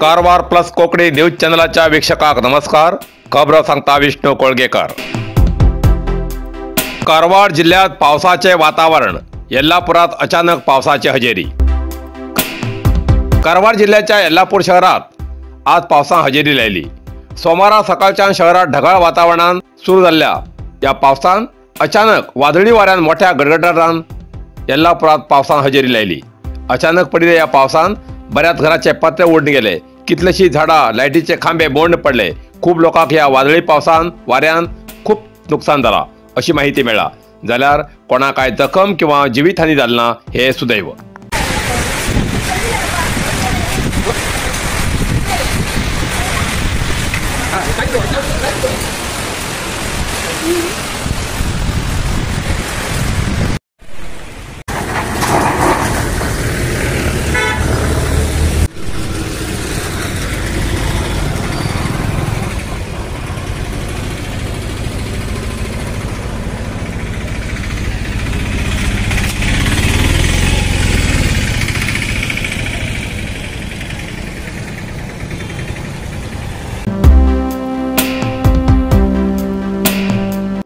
Karwar plus Konkani news चॅनलच्या वीक्षकांक नमस्कार. खबर सांगता विष्णू कोळगेकर. कारवार जिल्ह्यात पावसाचे वातावरण. येल्लापुरात अचानक पावसाची हजेरी. कारवार जिल्ह्याच्या येल्लापूर शहरात आज पावसान हजेरी लायली. सोमारा सकाळच्यान शहरात ढगाळ वातावरणान सुरू झालेल्या या पावसान अचानक वादळी वाऱ्यान मोठ्या गडगडाटान येल्लापुरात पावसान हजेरी लायली. अचानक पडिल्ल्या या पावसान बऱ्याच घराचे पत्रे उडून गेले. कितलेशी झाडां, लायटीचे खांबे बोंड पडले. खूप लोकांक ह्या वादळी पावसान वाऱ्यान खूप नुकसान जाला अशी माहिती मेळ्ळा. जाल्यार कोणाक काय जखम किंवा जिवीतहानी जाली ना हे सुदैव.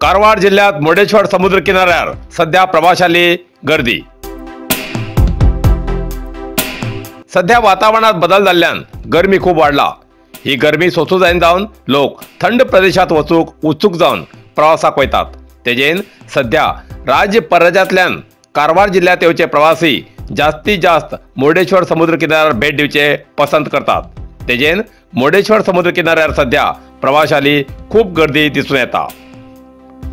कारवार जिल्ह्यात मुर्डेश्वर समुद्र किनाऱ्यावर सध्या प्रवाशांची गर्दी. सध्या वातावरणात बदल जाल्ल्यान गरमी खूप वाढला. ही गरमी सोसूं जायना जावन लोक थंड प्रदेशात वचूंक उत्सुक जावन प्रवासाक वयतात. तेजेन सध्या राज्य परराज्यांतल्यान कारवार जिल्ह्यात येवचे प्रवासी जास्तीत जास्त मुर्डेश्वर समुद्र किनाऱ्यावर भेट दिवचे पसंत करतात. तेजेन मुर्डेश्वर समुद्र किनाऱ्यावर सध्या प्रवाशांची खूप गर्दी दिसून येता.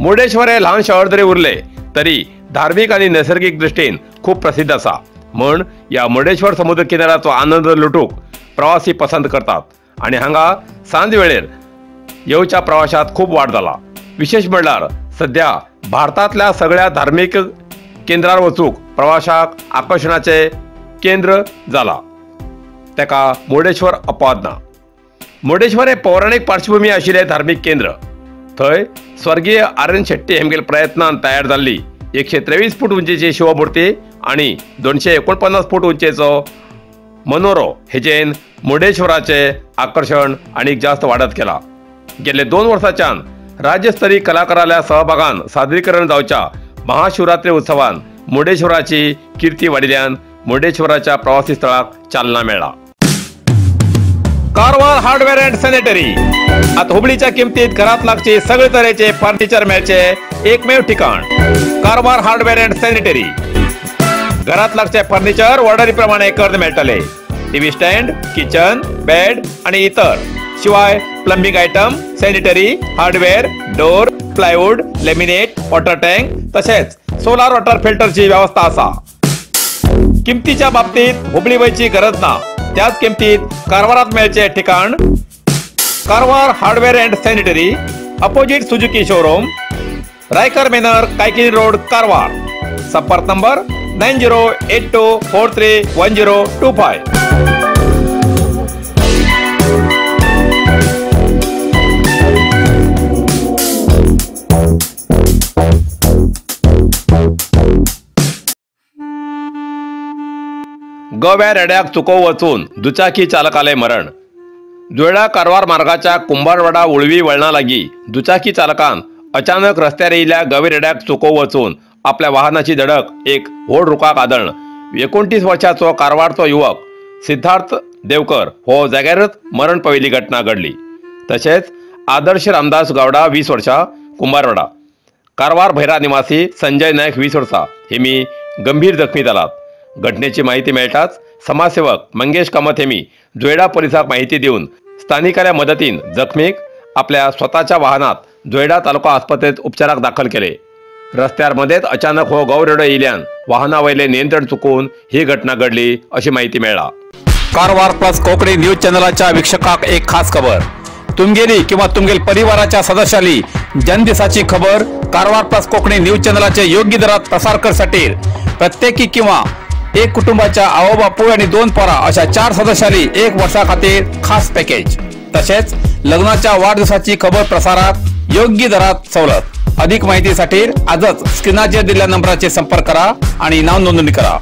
मुर्डेश्वर हे ल्हान शहर जरी उरले तरी धार्मिक आणि नैसर्गिक दृष्टीन खूप प्रसिद्ध असा. म्हण या मुर्डेश्वर समुद्र किनाऱ्याचो आनंद लुटूक प्रवासी पसंत करतात आणि हांगा सांज वेळेर येवच्या प्रवाशांत खूप वाड जाला. विशेष म्हणल्यार सध्या भारतातल्या सगळ्या धार्मिक केंद्रार वचूक प्रवाशाक आकर्षणाचे केंद्र जाला. तेका मुर्डेश्वर अपवाद ना. मुर्डेश्वर हे पौराणिक पार्श्वभूमी आशिल्ले धार्मिक केंद्र. थंय स्वर्गीय आर्यन शेट्टी हेमगेल प्रयत्नान तयार जाल्ली 123 फूट उंचीची शिवमुर्ती आणि 249 फूट उंचीचो मनोरो हेजेन मुर्डेश्वराचे आकर्षण आनीक जास्त वाडत गेला. गेले 2 वर्सांच्यान राज्यस्तरीय कलाकाराल्या सहभागान सादरीकरण जावच्या महाशिवरात्री उत्सवान मुर्डेश्वराची कीर्ती वाडिल्ल्यान मुर्डेश्वराच्या प्रवासी स्थळाक चालना मेळ्ळा. Karwar hardware and sanitary. आता हुबळीच्या किमतीत घरात लागचे सगळे तऱ्हेचे फर्निचर मेळचे एकमेव ठिकाण कारवार हार्डवेअर अँड सॅनिटरी. घरात लागचे फर्निचर ऑर्डरी प्रमाणे कर्ज मेळटले. टीव्ही स्टँड, किचन, बेड आणि इतर. शिवाय plumbing item, sanitary, hardware, door, plywood, laminate, water tank तसेच सोलार वॉटर फिल्टरची व्यवस्था असा. किमतीच्या बाबतीत हुबळी वयची गरज ना. त्याच किमतीत कारवारात मेळचे ठिकाण Karwar hardware and sanitary, opposite Suzuki showroom, Raikar manor, Kaikini road, Karwar. संपर्क नंबर 9082431025. गोव्या रेड्याक चुकोव वचून दुचाकी चालकाले मरण. जुळा कारवार मार्गाच्या कुंभारवाडा उळवी वळणा लागीं दुचाकी चालकान अचानक रस्त्यार येयल्ल्या गवे रेड्याक चुकोव वचून आपल्या वाहनाची धडक एक व्हड रुखाक आदळ्ळं. 29 वर्षाचो कारवारचो युवक सिद्धार्थ देवकर हो जाग्यारच मरण पाविल्ली घटना घडली. तशेंच आदर्श रामदास गावडा 20 वर्सां कुंभारवाडा. कारवार भैरा निवासी संजय नायक 20 वर्सां हेमी गंभीर जखमी जालात. घटनेची माहिती मेळटाच समाजसेवक मंगेश कामत हेमी जोयडा पोलिसांक माहिती दिवन स्थानिकांच्या मदतीन जखमीक आपल्या स्वताच्या वाहनात जोयडा तालुका आस्पत्रेत उपचाराक दाखल केले. रस्त्यार मध्येच अचानक हो गवरेडो येयल्यान वाहनावयले नियंत्रण चुकून ही घटना घडली अशी माहिती मेळ्ळा. कारवार प्लस कोंकणी न्यूज चॅनलाच्या वीक्षकांक एक खास खबर. तुमगेली किंवा तुमगेल परिवाराच्या सदस्याली जन्मदिसाची खबर कारवार प्लस कोंकणी न्यूज चॅनलाचे योग्य दरात प्रसार करसाठी प्रत्येकी किंवा एक कुटुंबाच्या आवो बापू आणि 2 पोरा अशा 4 सदस्यांनी 1 वर्षा खातीर खास पॅकेज। तसेच लग्नाच्या वाढदिवसाची खबर प्रसारात योग्य दरात सवलत। अधिक माहितीसाठी आजच स्क्रीनाचेर दिलेल्या नंबराचेर संपर्क करा आणि नाव नोंदणी करा।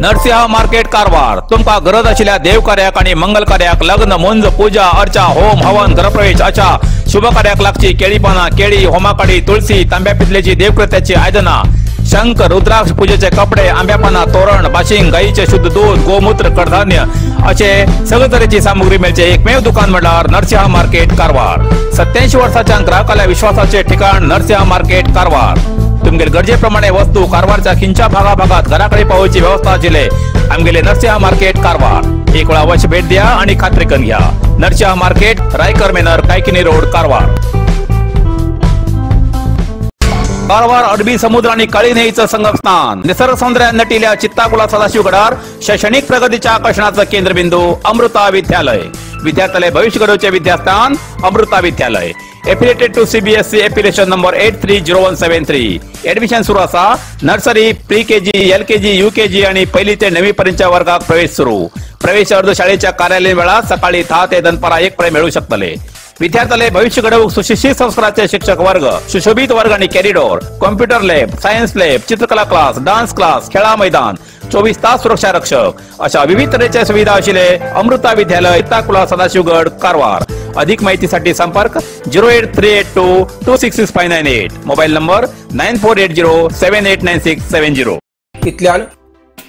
नरसिंह मार्केट कारवार तुमका गरज आशिल्ल्या देवकार्याक आणि मंगल कार्याक, लग्न, मुंज, पूजा, अर्चा, होम, हवन, गृहप्रवेश अशा शुभ कार्याक लागची केळी पाना, केळी, होमाकाडी, तुळसी, तांब्या पितलेची देवकृत्याची आयदना, शंख, रुद्राक्ष पूजेचे कपडे, आंब्या पाना, तोरण, बाशिंग, गाईचे शुद्ध दूध, गोमूत्र, कडधान्य असे सगळे तऱ्हेची सामुग्री मेळचे एकमेव दुकान म्हणल्यार नरसिंह मार्केट कारवार। 87 वर्षांच्या ग्राहकाला विश्वासाचे ठिकाण नरसिंह मार्केट कारवार। तुमगेर गरजेप्रमाणे वस्तू कारवारच्या खिंच्या भागात घराकडे पावोवची व्यवस्था आशिल्ले आमगेले नरसिंह मार्केट कारवार। एक वेळा अवश्य भेट द्या आणि खात्री करून घ्या। Narasimha market, Raikar manor, Kaikini road, Karwar. Karwar अरबी समुद्र आणि काळी नदीचं संगमस्थान, निसर्ग सौंदर्यात नटिल्या चित्ताकुला सदाशिवगडार शैक्षणिक प्रगतीच्या आकर्षणाचं केंद्रबिंदू अमृता विद्यालय। विद्यार्थ्यालय भविष्य घडवचे विद्यास्थान Amrita Vidyalaya. Affiliated to CBSE affiliation number 830173। Admission सुरू असा। Nursery, pre KG, LKG, UKG आणि 1ली ते 9वी पर्यंतच्या वर्गात प्रवेश सुरू। प्रवेश अर्ज शाळेच्या कार्यालयीन वेळा सकाळी 10 ते दनपारा 1 पर्यंत मिळू शकतले। विद्यार्थ्यालय भविष्य घडवूक सुशिक्षित संस्काराचे शिक्षक वर्ग, सुशोभित वर्ग आणि corridor, computer lab, science lab, चित्रकला क्लास, डान्स क्लास, खेळा मैदान, 24 तास सुरक्षा रक्षक अशा विविध तऱ्हेच्या सुविधा आशिल्ले अमृता विद्यालय, चित्ताकुला, सदाशिवगड, कारवार। अधिक माहितीसाठी संपर्क 08382266598। Mobile number 9480789670। इतल्यान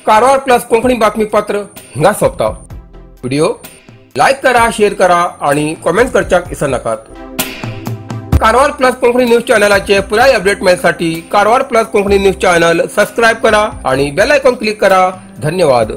कारवार प्लस कोंकणी बातमीपत्र हिंगा सोंपता। व्हिडिओ लाईक करा, शेअर करा आणि कमेंट करच्याक विसरू नकात। कारवार प्लस कोंकणी न्यूज चॅनलाचे पुराय अपडेट मेळसाठी Karwar plus Konkani news channel subscribe करा आणि बेल आयकॉन क्लिक करा। धन्यवाद।